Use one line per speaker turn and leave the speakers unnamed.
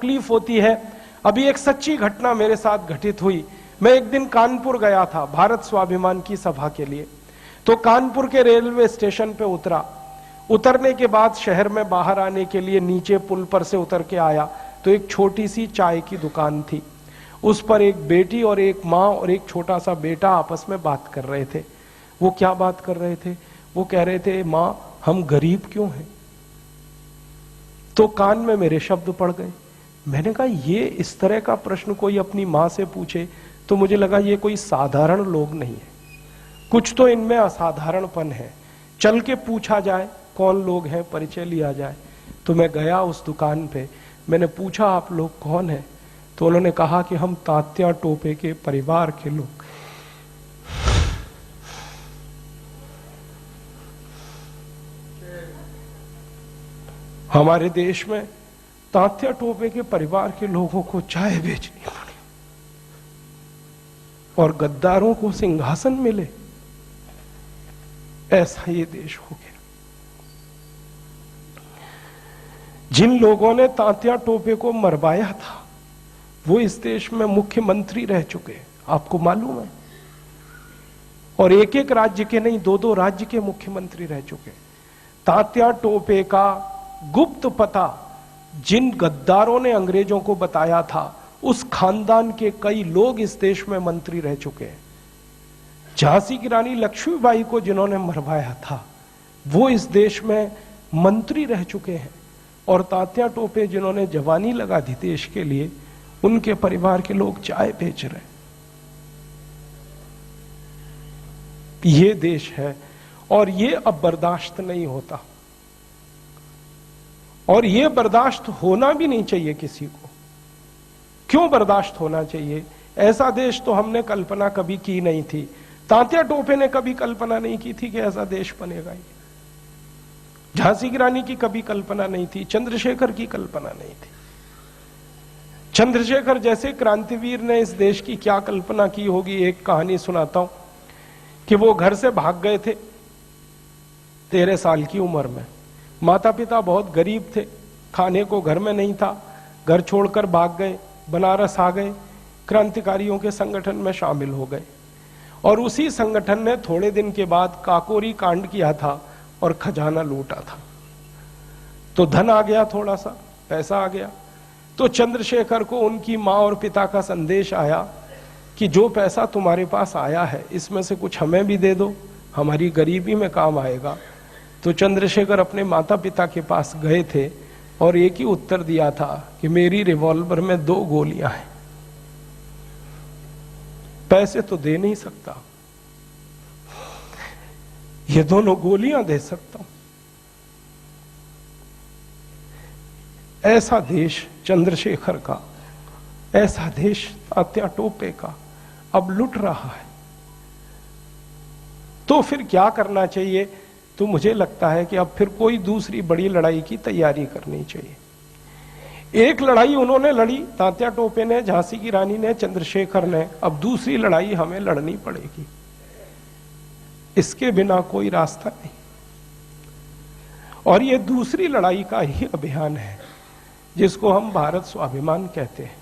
तकलीफ होती है। अभी एक सच्ची घटना मेरे साथ घटित हुई। मैं एक दिन कानपुर गया था भारत स्वाभिमान की सभा के लिए। तो कानपुर के रेलवे स्टेशन पे उतरा। उतरने के बाद शहर में बाहर आने के लिए नीचे पुल पर से उतर के आया तो एक छोटी सी चाय की दुकान थी। उस पर एक बेटी और एक माँ और एक छोटा सा बेटा आपस में बात कर रहे थे। वो क्या बात कर रहे थे? वो कह रहे थे, माँ हम गरीब क्यों हैं? तो कान में मेरे शब्द पड़ गए। मैंने कहा ये इस तरह का प्रश्न कोई अपनी माँ से पूछे तो मुझे लगा ये कोई साधारण लोग नहीं है, कुछ तो इनमें असाधारणपन है। चल के पूछा जाए कौन लोग हैं, परिचय लिया जाए। तो मैं गया उस दुकान पे, मैंने पूछा आप लोग कौन हैं? तो उन्होंने कहा कि हम तात्या टोपे के परिवार के लोग। हमारे देश में तात्या टोपे के परिवार के लोगों को चाय बेचनी पड़ी और गद्दारों को सिंहासन मिले, ऐसा ये देश हो गया। जिन लोगों ने तात्या टोपे को मरवाया था वो इस देश में मुख्यमंत्री रह चुके, आपको मालूम है। और एक एक राज्य के नहीं, दो दो राज्य के मुख्यमंत्री रह चुके। तात्या टोपे का गुप्त पता जिन गद्दारों ने अंग्रेजों को बताया था, उस खानदान के कई लोग इस देश में मंत्री रह चुके हैं। झांसी की रानी लक्ष्मीबाई को जिन्होंने मरवाया था वो इस देश में मंत्री रह चुके हैं। और तात्या टोपे जिन्होंने जवानी लगा दी देश के लिए, उनके परिवार के लोग चाय बेच रहे। ये देश है और ये अब बर्दाश्त नहीं होता, और ये बर्दाश्त होना भी नहीं चाहिए किसी को। क्यों बर्दाश्त होना चाहिए? ऐसा देश तो हमने कल्पना कभी की नहीं थी। तात्या टोपे ने कभी कल्पना नहीं की थी कि ऐसा देश बनेगा। ये झांसी की रानी की कभी कल्पना नहीं थी, चंद्रशेखर की कल्पना नहीं थी। चंद्रशेखर जैसे क्रांतिवीर ने इस देश की क्या कल्पना की होगी। एक कहानी सुनाता हूं कि वो घर से भाग गए थे 13 साल की उम्र में। माता पिता बहुत गरीब थे, खाने को घर में नहीं था, घर छोड़कर भाग गए, बनारस आ गए, क्रांतिकारियों के संगठन में शामिल हो गए। और उसी संगठन ने थोड़े दिन के बाद काकोरी कांड किया था और खजाना लूटा था। तो धन आ गया, थोड़ा सा पैसा आ गया। तो चंद्रशेखर को उनकी माँ और पिता का संदेश आया कि जो पैसा तुम्हारे पास आया है इसमें से कुछ हमें भी दे दो, हमारी गरीबी में काम आएगा। तो चंद्रशेखर अपने माता पिता के पास गए थे और एक ही उत्तर दिया था कि मेरी रिवॉल्वर में 2 गोलियां हैं, पैसे तो दे नहीं सकता, ये दोनों गोलियां दे सकता हूं। ऐसा देश चंद्रशेखर का, ऐसा देश तात्या टोपे का अब लुट रहा है। तो फिर क्या करना चाहिए? तो मुझे लगता है कि अब फिर कोई दूसरी बड़ी लड़ाई की तैयारी करनी चाहिए। एक लड़ाई उन्होंने लड़ी, तात्या टोपे ने, झांसी की रानी ने, चंद्रशेखर ने, अब दूसरी लड़ाई हमें लड़नी पड़ेगी। इसके बिना कोई रास्ता नहीं। और ये दूसरी लड़ाई का ही अभियान है जिसको हम भारत स्वाभिमान कहते हैं।